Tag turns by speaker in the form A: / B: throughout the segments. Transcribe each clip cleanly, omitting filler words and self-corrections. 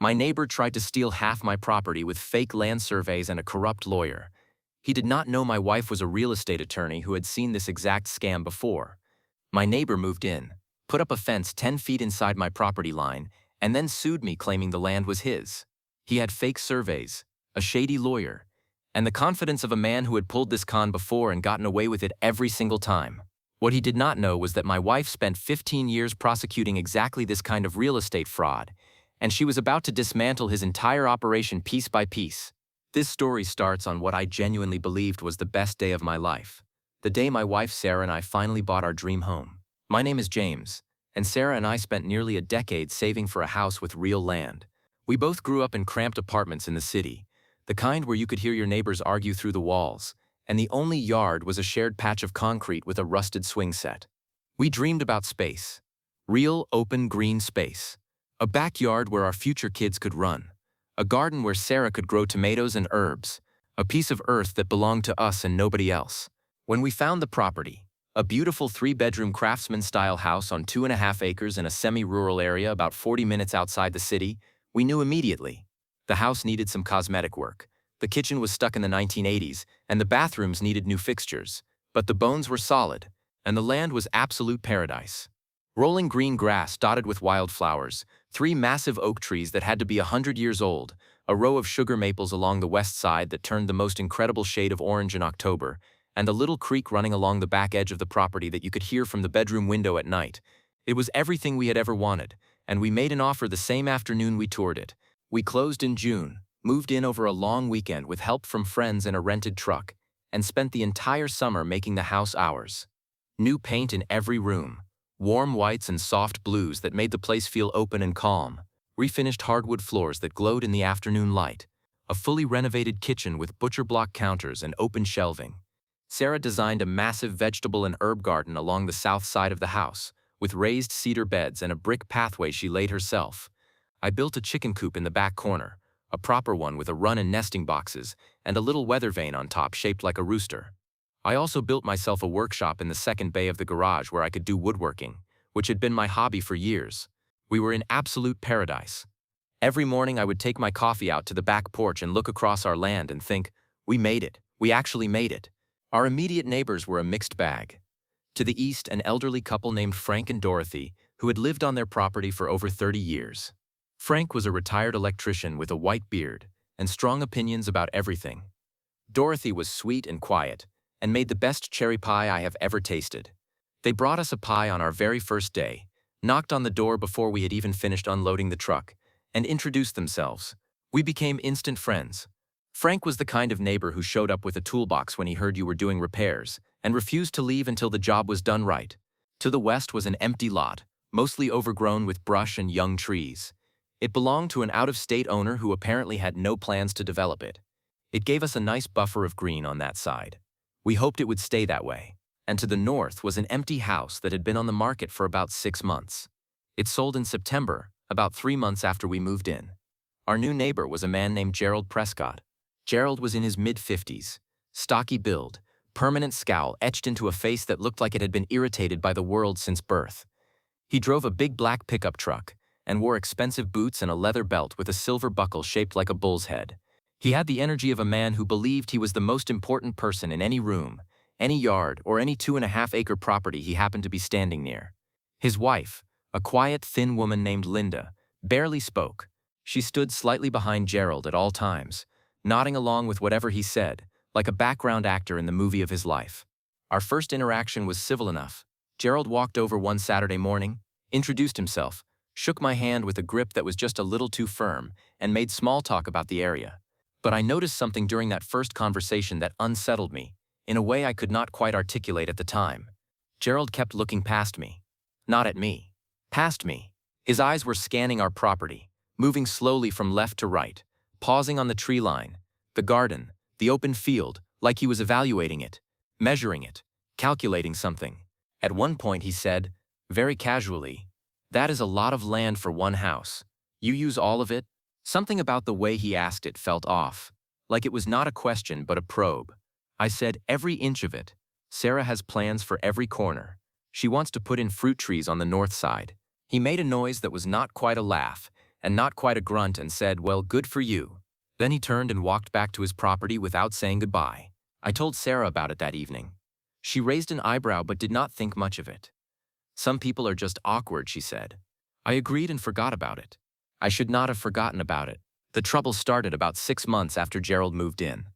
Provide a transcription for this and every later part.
A: My neighbor tried to steal half my property with fake land surveys and a corrupt lawyer. He did not know my wife was a real estate attorney who had seen this exact scam before. My neighbor moved in, put up a fence 10 feet inside my property line, and then sued me claiming the land was his. He had fake surveys, a shady lawyer, and the confidence of a man who had pulled this con before and gotten away with it every single time. What he did not know was that my wife spent 15 years prosecuting exactly this kind of real estate fraud, and she was about to dismantle his entire operation piece by piece. This story starts on what I genuinely believed was the best day of my life. The day my wife Sarah and I finally bought our dream home. My name is James, and Sarah and I spent nearly a decade saving for a house with real land. We both grew up in cramped apartments in the city, the kind where you could hear your neighbors argue through the walls, and the only yard was a shared patch of concrete with a rusted swing set. We dreamed about space. Real, open, green space. A backyard where our future kids could run. A garden where Sarah could grow tomatoes and herbs. A piece of earth that belonged to us and nobody else. When we found the property, a beautiful 3-bedroom craftsman-style house on 2.5 acres in a semi-rural area about 40 minutes outside the city, we knew immediately. The house needed some cosmetic work. The kitchen was stuck in the 1980s, and the bathrooms needed new fixtures. But the bones were solid, and the land was absolute paradise. Rolling green grass dotted with wildflowers, 3 massive oak trees that had to be 100 years old, a row of sugar maples along the west side that turned the most incredible shade of orange in October, and a little creek running along the back edge of the property that you could hear from the bedroom window at night. It was everything we had ever wanted, and we made an offer the same afternoon we toured it. We closed in June, moved in over a long weekend with help from friends and a rented truck, and spent the entire summer making the house ours. New paint in every room, warm whites and soft blues that made the place feel open and calm, refinished hardwood floors that glowed in the afternoon light, a fully renovated kitchen with butcher block counters and open shelving. Sarah designed a massive vegetable and herb garden along the south side of the house, with raised cedar beds and a brick pathway she laid herself. I built a chicken coop in the back corner, a proper one with a run and nesting boxes, and a little weather vane on top shaped like a rooster. I also built myself a workshop in the second bay of the garage where I could do woodworking, which had been my hobby for years. We were in absolute paradise. Every morning I would take my coffee out to the back porch and look across our land and think, we made it. We actually made it. Our immediate neighbors were a mixed bag. To the east, an elderly couple named Frank and Dorothy, who had lived on their property for over 30 years. Frank was a retired electrician with a white beard and strong opinions about everything. Dorothy was sweet and quiet, and made the best cherry pie I have ever tasted. They brought us a pie on our very first day, knocked on the door before we had even finished unloading the truck, and introduced themselves. We became instant friends. Frank was the kind of neighbor who showed up with a toolbox when he heard you were doing repairs, and refused to leave until the job was done right. To the west was an empty lot, mostly overgrown with brush and young trees. It belonged to an out-of-state owner who apparently had no plans to develop it. It gave us a nice buffer of green on that side. We hoped it would stay that way. And to the north was an empty house that had been on the market for about 6 months. It sold in September, about 3 months after we moved in. Our new neighbor was a man named Gerald Prescott. Gerald was in his mid-50s, stocky build, permanent scowl etched into a face that looked like it had been irritated by the world since birth. He drove a big black pickup truck and wore expensive boots and a leather belt with a silver buckle shaped like a bull's head. He had the energy of a man who believed he was the most important person in any room, any yard, or any 2.5-acre property he happened to be standing near. His wife, a quiet, thin woman named Linda, barely spoke. She stood slightly behind Gerald at all times, nodding along with whatever he said, like a background actor in the movie of his life. Our first interaction was civil enough. Gerald walked over one Saturday morning, introduced himself, shook my hand with a grip that was just a little too firm, and made small talk about the area. But I noticed something during that first conversation that unsettled me, in a way I could not quite articulate at the time. Gerald kept looking past me. Not at me. Past me. His eyes were scanning our property, moving slowly from left to right, pausing on the tree line, the garden, the open field, like he was evaluating it, measuring it, calculating something. At one point he said, very casually, "That is a lot of land for one house. You use all of it?" Something about the way he asked it felt off, like it was not a question but a probe. I said, "Every inch of it. Sarah has plans for every corner. She wants to put in fruit trees on the north side." He made a noise that was not quite a laugh, and not quite a grunt, and said, "Well, good for you." Then he turned and walked back to his property without saying goodbye. I told Sarah about it that evening. She raised an eyebrow but did not think much of it. "Some people are just awkward," she said. I agreed and forgot about it. I should not have forgotten about it. The trouble started about 6 months after Gerald moved in.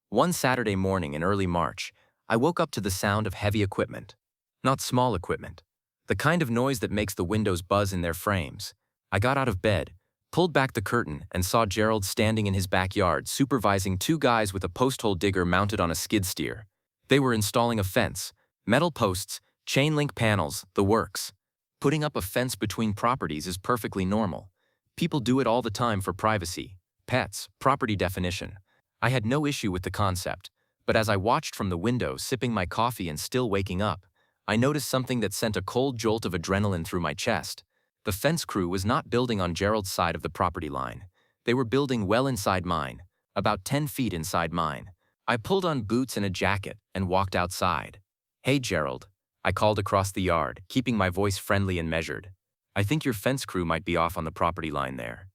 A: One Saturday morning in early March, I woke up to the sound of heavy equipment. Not small equipment. The kind of noise that makes the windows buzz in their frames. I got out of bed, pulled back the curtain, and saw Gerald standing in his backyard supervising 2 guys with a post-hole digger mounted on a skid steer. They were installing a fence, metal posts, chain link panels, the works. Putting up a fence between properties is perfectly normal. People do it all the time for privacy, pets, property definition. I had no issue with the concept, but as I watched from the window, sipping my coffee and still waking up, I noticed something that sent a cold jolt of adrenaline through my chest. The fence crew was not building on Gerald's side of the property line. They were building well inside mine, about 10 feet inside mine. I pulled on boots and a jacket and walked outside. "Hey, Gerald," I called across the yard, keeping my voice friendly and measured. "I think your fence crew might be off on the property line there.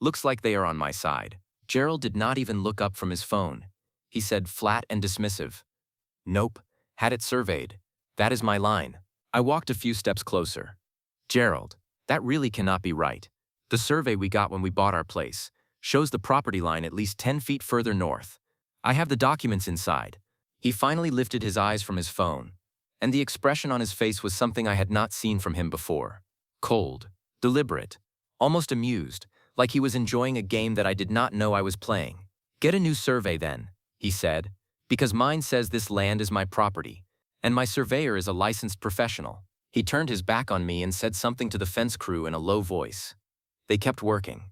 A: Looks like they are on my side." Gerald did not even look up from his phone. He said, flat and dismissive, "Nope, had it surveyed. That is my line." I walked a few steps closer. "Gerald, that really cannot be right. The survey we got when we bought our place shows the property line at least 10 feet further north. I have the documents inside." He finally lifted his eyes from his phone, and the expression on his face was something I had not seen from him before. Cold, deliberate, almost amused, like he was enjoying a game that I did not know I was playing. "Get a new survey then," he said, "because mine says this land is my property, and my surveyor is a licensed professional." He turned his back on me and said something to the fence crew in a low voice. They kept working.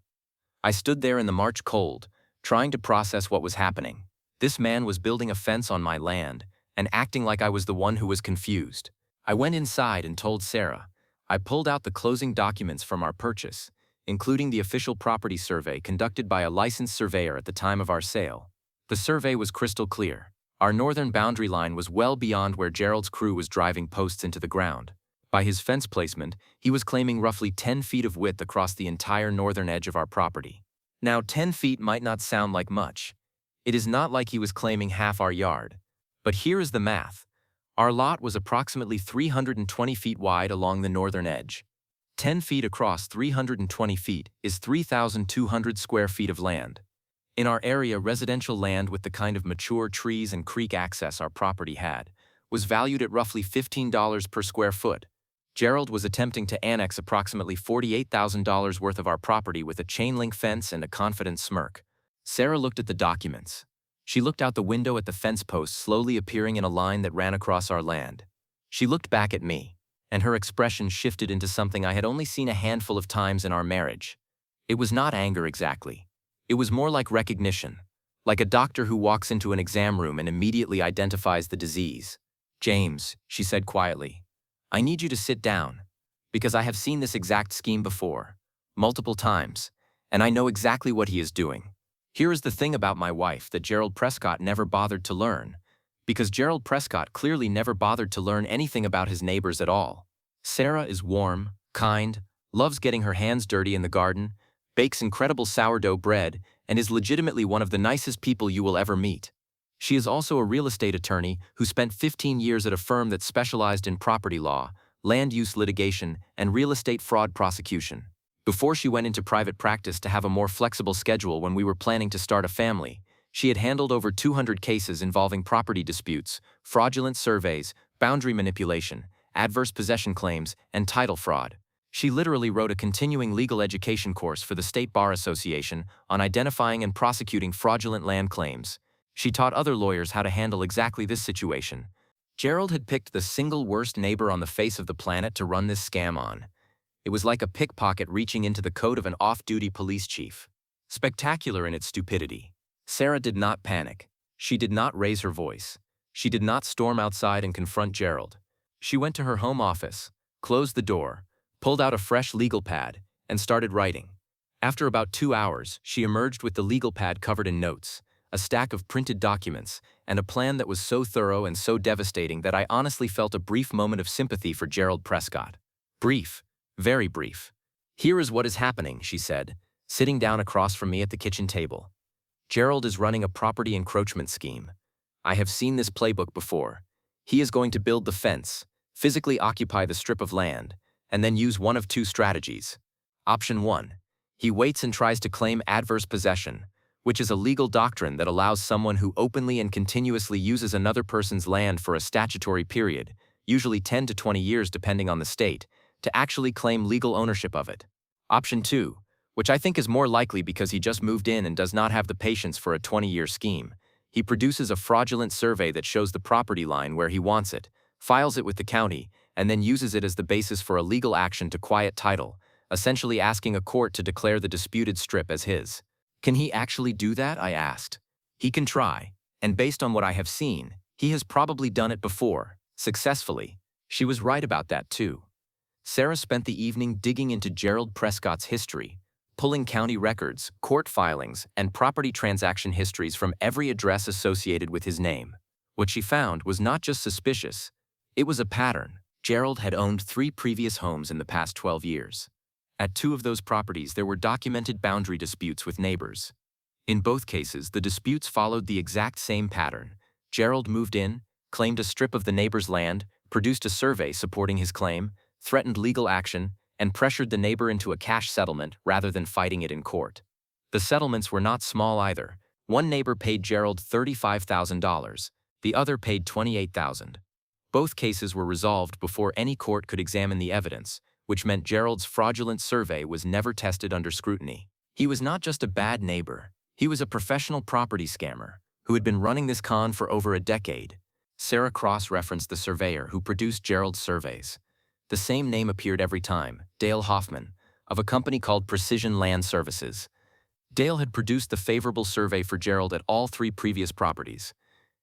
A: I stood there in the March cold, trying to process what was happening. This man was building a fence on my land and acting like I was the one who was confused. I went inside and told Sarah. I pulled out the closing documents from our purchase, including the official property survey conducted by a licensed surveyor at the time of our sale. The survey was crystal clear. Our northern boundary line was well beyond where Gerald's crew was driving posts into the ground. By his fence placement, he was claiming roughly 10 feet of width across the entire northern edge of our property. Now, 10 feet might not sound like much. It is not like he was claiming half our yard. But here is the math. Our lot was approximately 320 feet wide along the northern edge. 10 feet across 320 feet is 3,200 square feet of land. In our area, residential land with the kind of mature trees and creek access our property had was valued at roughly $15 per square foot. Gerald was attempting to annex approximately $48,000 worth of our property with a chain-link fence and a confident smirk. Sarah looked at the documents. She looked out the window at the fence post slowly appearing in a line that ran across our land. She looked back at me, and her expression shifted into something I had only seen a handful of times in our marriage. It was not anger exactly. It was more like recognition, like a doctor who walks into an exam room and immediately identifies the disease. "James," she said quietly, "I need you to sit down, because I have seen this exact scheme before, multiple times, and I know exactly what he is doing. Here is the thing about my wife that Gerald Prescott never bothered to learn, because Gerald Prescott clearly never bothered to learn anything about his neighbors at all. Sarah is warm, kind, loves getting her hands dirty in the garden, bakes incredible sourdough bread, and is legitimately one of the nicest people you will ever meet. She is also a real estate attorney who spent 15 years at a firm that specialized in property law, land use litigation, and real estate fraud prosecution. Before she went into private practice to have a more flexible schedule when we were planning to start a family, she had handled over 200 cases involving property disputes, fraudulent surveys, boundary manipulation, adverse possession claims, and title fraud. She literally wrote a continuing legal education course for the State Bar Association on identifying and prosecuting fraudulent land claims. She taught other lawyers how to handle exactly this situation. Gerald had picked the single worst neighbor on the face of the planet to run this scam on. It was like a pickpocket reaching into the coat of an off-duty police chief. Spectacular in its stupidity. Sarah did not panic. She did not raise her voice. She did not storm outside and confront Gerald. She went to her home office, closed the door, pulled out a fresh legal pad, and started writing. After about 2 hours, she emerged with the legal pad covered in notes, a stack of printed documents, and a plan that was so thorough and so devastating that I honestly felt a brief moment of sympathy for Gerald Prescott. Brief, very brief. "Here is what is happening," she said, sitting down across from me at the kitchen table. "Gerald is running a property encroachment scheme. I have seen this playbook before. He is going to build the fence, physically occupy the strip of land, and then use one of two strategies. Option 1. He waits and tries to claim adverse possession, which is a legal doctrine that allows someone who openly and continuously uses another person's land for a statutory period, usually 10 to 20 years depending on the state, to actually claim legal ownership of it. Option 2, which I think is more likely because he just moved in and does not have the patience for a 20-year scheme. He produces a fraudulent survey that shows the property line where he wants it, files it with the county, and then uses it as the basis for a legal action to quiet title, essentially asking a court to declare the disputed strip as his. Can he actually do that? I asked. He can try, and based on what I have seen, he has probably done it before, successfully. She was right about that too. Sarah spent the evening digging into Gerald Prescott's history, pulling county records, court filings, and property transaction histories from every address associated with his name. What she found was not just suspicious, it was a pattern. Gerald had owned 3 previous homes in the past 12 years. At 2 of those properties, there were documented boundary disputes with neighbors. In both cases, the disputes followed the exact same pattern. Gerald moved in, claimed a strip of the neighbor's land, produced a survey supporting his claim, threatened legal action, and pressured the neighbor into a cash settlement rather than fighting it in court. The settlements were not small either. One neighbor paid Gerald $35,000, the other paid $28,000. Both cases were resolved before any court could examine the evidence, which meant Gerald's fraudulent survey was never tested under scrutiny. He was not just a bad neighbor, he was a professional property scammer who had been running this con for over a decade. Sarah cross-referenced the surveyor who produced Gerald's surveys. The same name appeared every time, Dale Hoffman, of a company called Precision Land Services. Dale had produced the favorable survey for Gerald at all 3 previous properties.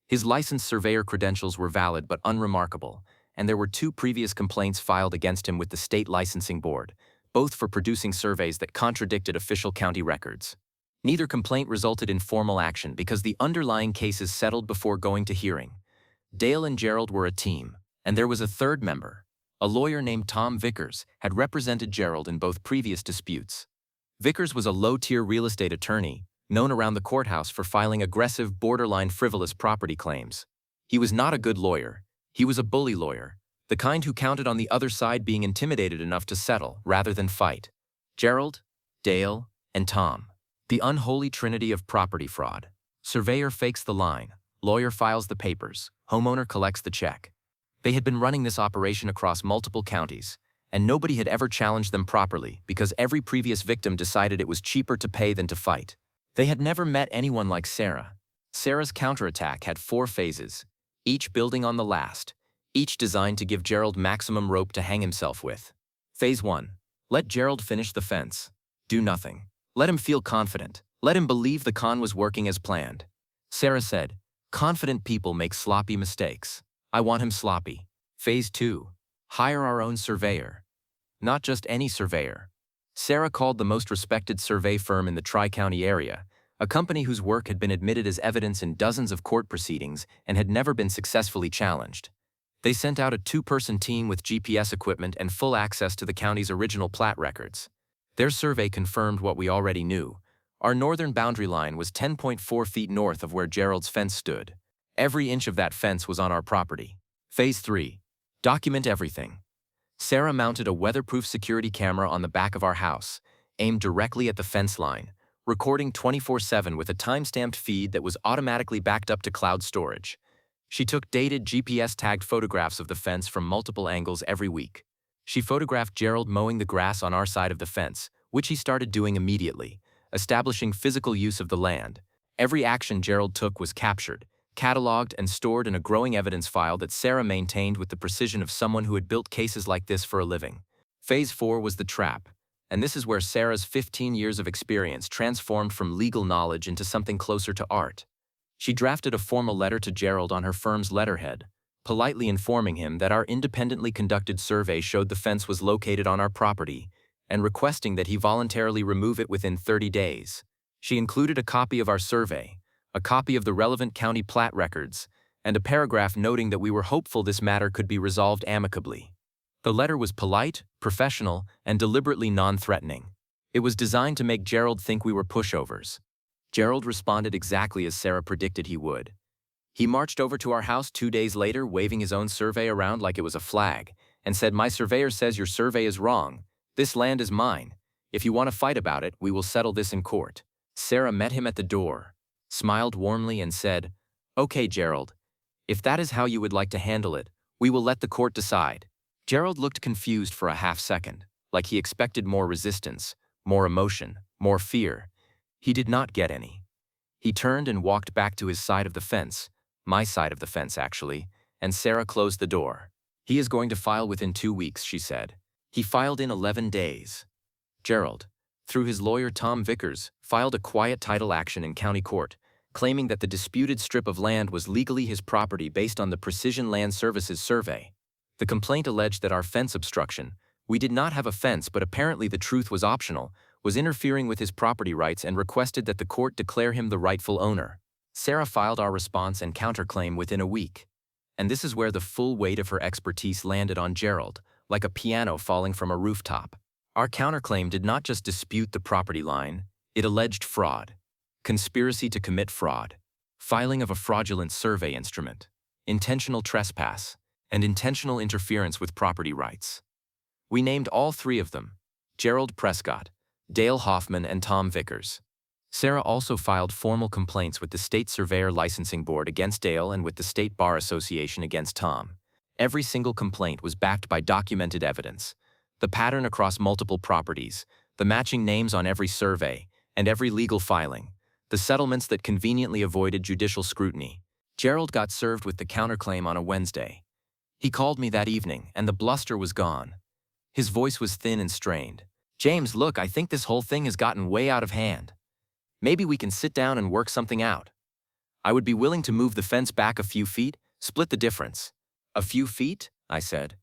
A: His licensed surveyor credentials were valid but unremarkable, and there were 2 previous complaints filed against him with the state licensing board, both for producing surveys that contradicted official county records. Neither complaint resulted in formal action because the underlying cases settled before going to hearing. Dale and Gerald were a team, and there was a third member. A lawyer named Tom Vickers had represented Gerald in both previous disputes. Vickers was a low-tier real estate attorney, known around the courthouse for filing aggressive, borderline frivolous property claims. He was not a good lawyer. He was a bully lawyer, the kind who counted on the other side being intimidated enough to settle rather than fight. Gerald, Dale, and Tom. The unholy trinity of property fraud. Surveyor fakes the line, lawyer files the papers, homeowner collects the check. They had been running this operation across multiple counties, and nobody had ever challenged them properly because every previous victim decided it was cheaper to pay than to fight. They had never met anyone like Sarah. Sarah's counterattack had 4 phases, each building on the last, each designed to give Gerald maximum rope to hang himself with. Phase 1. Let Gerald finish the fence. Do nothing. Let him feel confident. Let him believe the con was working as planned. Sarah said, "Confident people make sloppy mistakes. I want him sloppy." Phase 2. Hire our own surveyor. Not just any surveyor. Sarah called the most respected survey firm in the Tri-County area, a company whose work had been admitted as evidence in dozens of court proceedings and had never been successfully challenged. They sent out a 2-person team with GPS equipment and full access to the county's original plat records. Their survey confirmed what we already knew. Our northern boundary line was 10.4 feet north of where Gerald's fence stood. Every inch of that fence was on our property. Phase 3. Document everything. Sarah mounted a weatherproof security camera on the back of our house, aimed directly at the fence line, recording 24/7 with a time-stamped feed that was automatically backed up to cloud storage. She took dated GPS-tagged photographs of the fence from multiple angles every week. She photographed Gerald mowing the grass on our side of the fence, which he started doing immediately, establishing physical use of the land. Every action Gerald took was captured, cataloged, and stored in a growing evidence file that Sarah maintained with the precision of someone who had built cases like this for a living. Phase 4 was the trap, and this is where Sarah's 15 years of experience transformed from legal knowledge into something closer to art. She drafted a formal letter to Gerald on her firm's letterhead, politely informing him that our independently conducted survey showed the fence was located on our property, and requesting that he voluntarily remove it within 30 days. She included a copy of our survey, a copy of the relevant county plat records, and a paragraph noting that we were hopeful this matter could be resolved amicably. The letter was polite, professional, and deliberately non-threatening. It was designed to make Gerald think we were pushovers. Gerald responded exactly as Sarah predicted he would. He marched over to our house 2 days later, waving his own survey around like it was a flag, and said, "My surveyor says your survey is wrong. This land is mine. If you want to fight about it, we will settle this in court." Sarah met him at the door, smiled warmly, and said, "Okay, Gerald. If that is how you would like to handle it, we will let the court decide." Gerald looked confused for a half-second, like he expected more resistance, more emotion, more fear. He did not get any. He turned and walked back to his side of the fence, my side of the fence actually, and Sarah closed the door. "He is going to file within 2 weeks," she said. He filed in 11 days. Gerald, through his lawyer Tom Vickers, filed a quiet title action in county court, claiming that the disputed strip of land was legally his property based on the Precision Land Services survey. The complaint alleged that our fence obstruction, we did not have a fence but apparently the truth was optional, was interfering with his property rights and requested that the court declare him the rightful owner. Sarah filed our response and counterclaim within a week. And this is where the full weight of her expertise landed on Gerald, like a piano falling from a rooftop. Our counterclaim did not just dispute the property line, it alleged fraud, conspiracy to commit fraud, filing of a fraudulent survey instrument, intentional trespass, and intentional interference with property rights. We named all 3 of them: Gerald Prescott, Dale Hoffman, and Tom Vickers. Sarah also filed formal complaints with the State Surveyor Licensing Board against Dale and with the State Bar Association against Tom. Every single complaint was backed by documented evidence, the pattern across multiple properties, the matching names on every survey, and every legal filing, the settlements that conveniently avoided judicial scrutiny. Gerald got served with the counterclaim on a Wednesday. He called me that evening, and the bluster was gone. His voice was thin and strained. "James, look, I think this whole thing has gotten way out of hand. Maybe we can sit down and work something out. I would be willing to move the fence back a few feet, split the difference." "A few feet?" I said.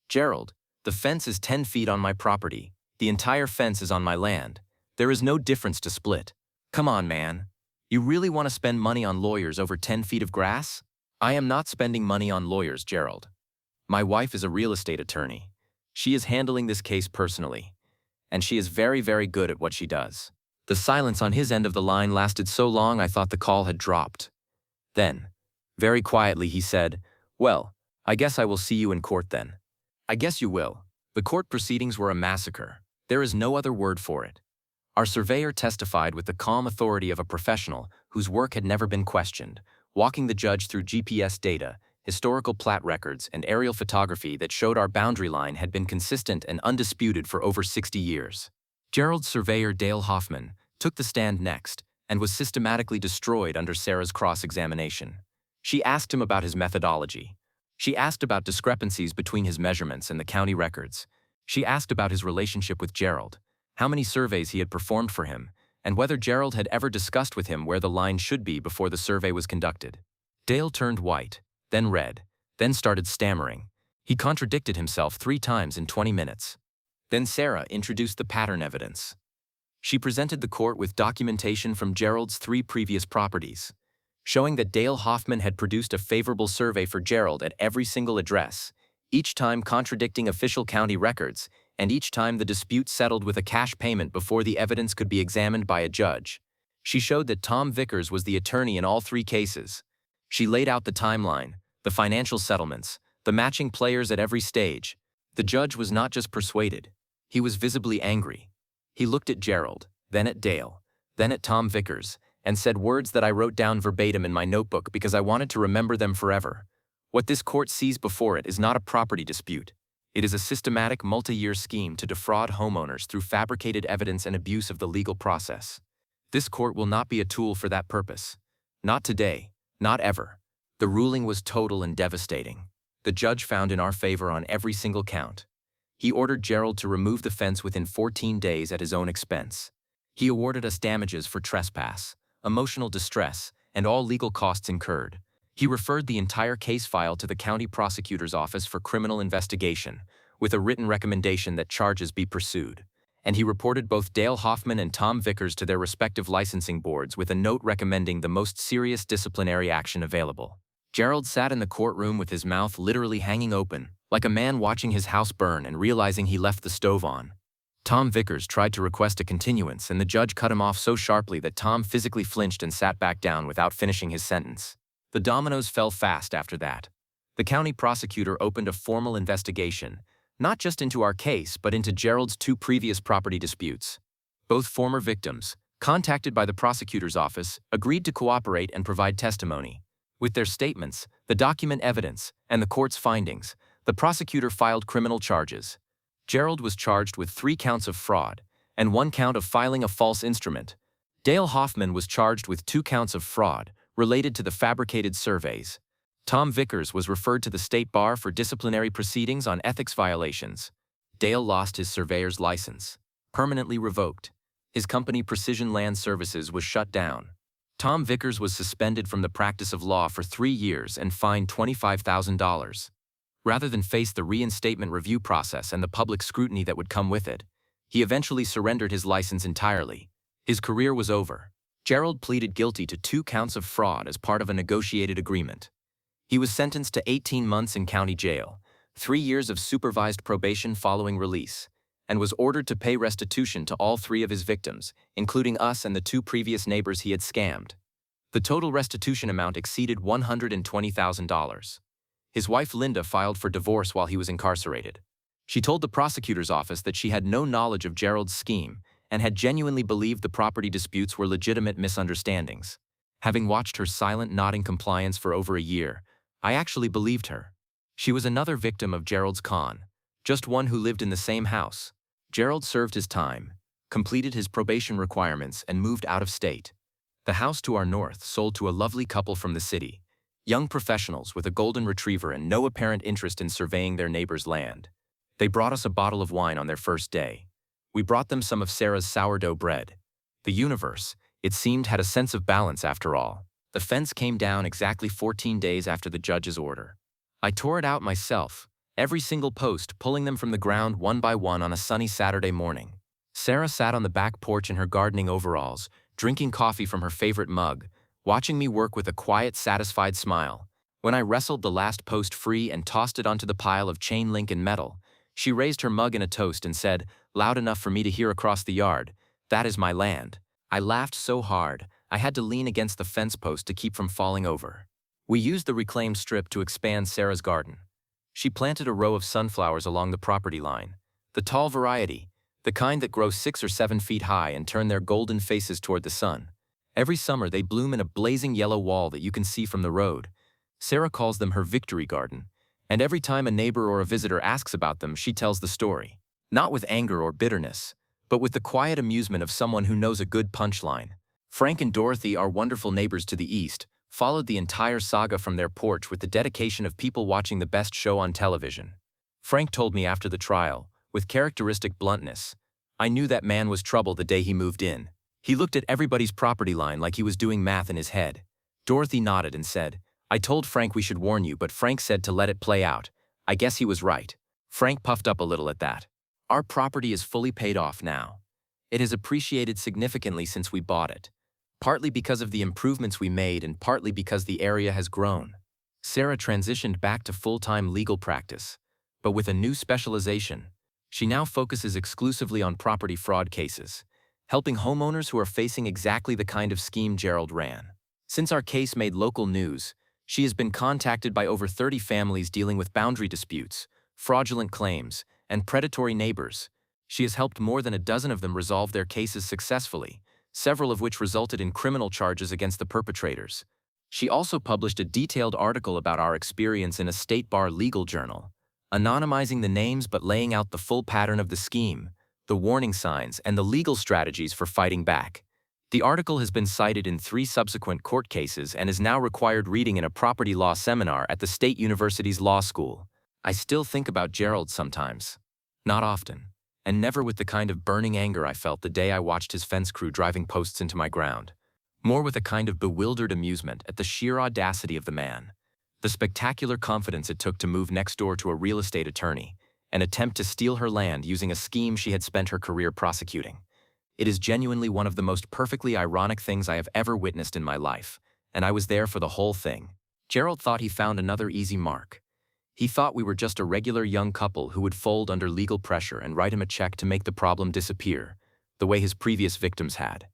A: "Gerald, the fence is 10 feet on my property. The entire fence is on my land. There is no difference to split. Come on, man. You really want to spend money on lawyers over 10 feet of grass?" "I am not spending money on lawyers, Gerald. My wife is a real estate attorney. She is handling this case personally, and she is very, very good at what she does." The silence on his end of the line lasted so long I thought the call had dropped. Then, very quietly, he said, "Well, I guess I will see you in court then." "I guess you will." The court proceedings were a massacre. There is no other word for it. Our surveyor testified with the calm authority of a professional whose work had never been questioned, walking the judge through GPS data, historical plat records, and aerial photography that showed our boundary line had been consistent and undisputed for over 60 years. Gerald's surveyor Dale Hoffman took the stand next and was systematically destroyed under Sarah's cross-examination. She asked him about his methodology. She asked about discrepancies between his measurements and the county records. She asked about his relationship with Gerald, how many surveys he had performed for him, and whether Gerald had ever discussed with him where the line should be before the survey was conducted. Dale turned white, then red, then started stammering. He contradicted himself 3 times in 20 minutes. Then Sarah introduced the pattern evidence. She presented the court with documentation from Gerald's 3 previous properties, showing that Dale Hoffman had produced a favorable survey for Gerald at every single address, each time contradicting official county records, and each time the dispute settled with a cash payment before the evidence could be examined by a judge. She showed that Tom Vickers was the attorney in all 3 cases. She laid out the timeline, the financial settlements, the matching players at every stage. The judge was not just persuaded. He was visibly angry. He looked at Gerald, then at Dale, then at Tom Vickers, and said words that I wrote down verbatim in my notebook because I wanted to remember them forever. What this court sees before it is not a property dispute. It is a systematic multi-year scheme to defraud homeowners through fabricated evidence and abuse of the legal process. This court will not be a tool for that purpose. Not today, not ever. The ruling was total and devastating. The judge found in our favor on every single count. He ordered Gerald to remove the fence within 14 days at his own expense. He awarded us damages for trespass, emotional distress, and all legal costs incurred. He referred the entire case file to the county prosecutor's office for criminal investigation, with a written recommendation that charges be pursued. And he reported both Dale Hoffman and Tom Vickers to their respective licensing boards with a note recommending the most serious disciplinary action available. Gerald sat in the courtroom with his mouth literally hanging open, like a man watching his house burn and realizing he left the stove on. Tom Vickers tried to request a continuance, and the judge cut him off so sharply that Tom physically flinched and sat back down without finishing his sentence. The dominoes fell fast after that. The county prosecutor opened a formal investigation, not just into our case, but into Gerald's 2 previous property disputes. Both former victims, contacted by the prosecutor's office, agreed to cooperate and provide testimony. With their statements, the document evidence, and the court's findings, the prosecutor filed criminal charges. Gerald was charged with 3 counts of fraud and 1 count of filing a false instrument. Dale Hoffman was charged with 2 counts of fraud related to the fabricated surveys. Tom Vickers was referred to the state bar for disciplinary proceedings on ethics violations. Dale lost his surveyor's license, permanently revoked. His company Precision Land Services was shut down. Tom Vickers was suspended from the practice of law for 3 years and fined $25,000. Rather than face the reinstatement review process and the public scrutiny that would come with it, he eventually surrendered his license entirely. His career was over. Gerald pleaded guilty to 2 counts of fraud as part of a negotiated agreement. He was sentenced to 18 months in county jail, 3 years of supervised probation following release, and was ordered to pay restitution to all 3 of his victims, including us and the 2 previous neighbors he had scammed. The total restitution amount exceeded $120,000. His wife Linda filed for divorce while he was incarcerated. She told the prosecutor's office that she had no knowledge of Gerald's scheme and had genuinely believed the property disputes were legitimate misunderstandings. Having watched her silent, nodding compliance for over a year, I actually believed her. She was another victim of Gerald's con, just one who lived in the same house. Gerald served his time, completed his probation requirements, and moved out of state. The house to our north sold to a lovely couple from the city, young professionals with a golden retriever and no apparent interest in surveying their neighbor's land. They brought us a bottle of wine on their first day. We brought them some of Sarah's sourdough bread. The universe, it seemed, had a sense of balance after all. The fence came down exactly 14 days after the judge's order. I tore it out myself, every single post, pulling them from the ground one by one on a sunny Saturday morning. Sarah sat on the back porch in her gardening overalls, drinking coffee from her favorite mug, watching me work with a quiet, satisfied smile. When I wrestled the last post free and tossed it onto the pile of chain link and metal, she raised her mug in a toast and said, loud enough for me to hear across the yard, "That is my land." I laughed so hard, I had to lean against the fence post to keep from falling over. We used the reclaimed strip to expand Sarah's garden. She planted a row of sunflowers along the property line, the tall variety, the kind that grow 6 or 7 feet high and turn their golden faces toward the sun. Every summer they bloom in a blazing yellow wall that you can see from the road. Sarah calls them her victory garden, and every time a neighbor or a visitor asks about them, she tells the story. Not with anger or bitterness, but with the quiet amusement of someone who knows a good punchline. Frank and Dorothy, our wonderful neighbors to the east, followed the entire saga from their porch with the dedication of people watching the best show on television. Frank told me after the trial, with characteristic bluntness, "I knew that man was trouble the day he moved in. He looked at everybody's property line like he was doing math in his head." Dorothy nodded and said, "I told Frank we should warn you, but Frank said to let it play out. I guess he was right." Frank puffed up a little at that. Our property is fully paid off now. It has appreciated significantly since we bought it, partly because of the improvements we made and partly because the area has grown. Sarah transitioned back to full-time legal practice, but with a new specialization. She now focuses exclusively on property fraud cases, helping homeowners who are facing exactly the kind of scheme Gerald ran. Since our case made local news, she has been contacted by over 30 families dealing with boundary disputes, fraudulent claims, and predatory neighbors. She has helped more than a dozen of them resolve their cases successfully, several of which resulted in criminal charges against the perpetrators. She also published a detailed article about our experience in a state bar legal journal, anonymizing the names but laying out the full pattern of the scheme, the warning signs, and the legal strategies for fighting back. The article has been cited in 3 subsequent court cases and is now required reading in a property law seminar at the State University's law school. I still think about Gerald sometimes. Not often, and never with the kind of burning anger I felt the day I watched his fence crew driving posts into my ground. More with a kind of bewildered amusement at the sheer audacity of the man, the spectacular confidence it took to move next door to a real estate attorney and attempt to steal her land using a scheme she had spent her career prosecuting. It is genuinely one of the most perfectly ironic things I have ever witnessed in my life, and I was there for the whole thing. Gerald thought he found another easy mark. He thought we were just a regular young couple who would fold under legal pressure and write him a check to make the problem disappear, the way his previous victims had.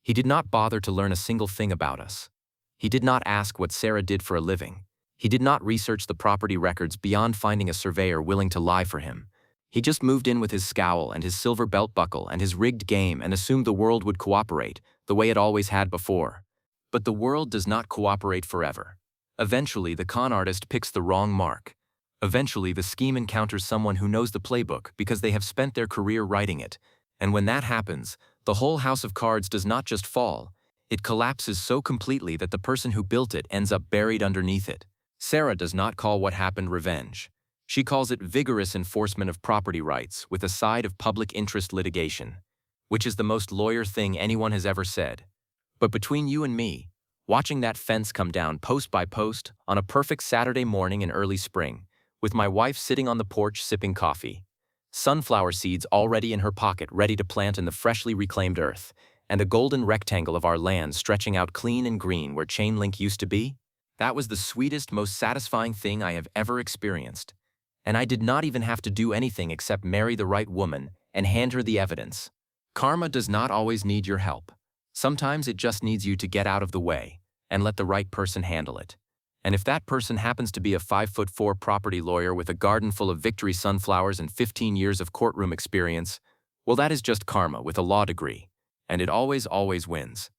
A: He did not bother to learn a single thing about us. He did not ask what Sarah did for a living. He did not research the property records beyond finding a surveyor willing to lie for him. He just moved in with his scowl and his silver belt buckle and his rigged game and assumed the world would cooperate, the way it always had before. But the world does not cooperate forever. Eventually, the con artist picks the wrong mark. Eventually, the scheme encounters someone who knows the playbook because they have spent their career writing it. And when that happens, the whole house of cards does not just fall, it collapses so completely that the person who built it ends up buried underneath it. Sarah does not call what happened revenge. She calls it vigorous enforcement of property rights with a side of public interest litigation, which is the most lawyer thing anyone has ever said. But between you and me, watching that fence come down post by post on a perfect Saturday morning in early spring, with my wife sitting on the porch sipping coffee, sunflower seeds already in her pocket ready to plant in the freshly reclaimed earth, and a golden rectangle of our land stretching out clean and green where chain link used to be, that was the sweetest, most satisfying thing I have ever experienced. And I did not even have to do anything except marry the right woman and hand her the evidence. Karma does not always need your help. Sometimes it just needs you to get out of the way and let the right person handle it. And if that person happens to be a 5'4" property lawyer with a garden full of victory sunflowers and 15 years of courtroom experience, well, that is just karma with a law degree. And it always wins.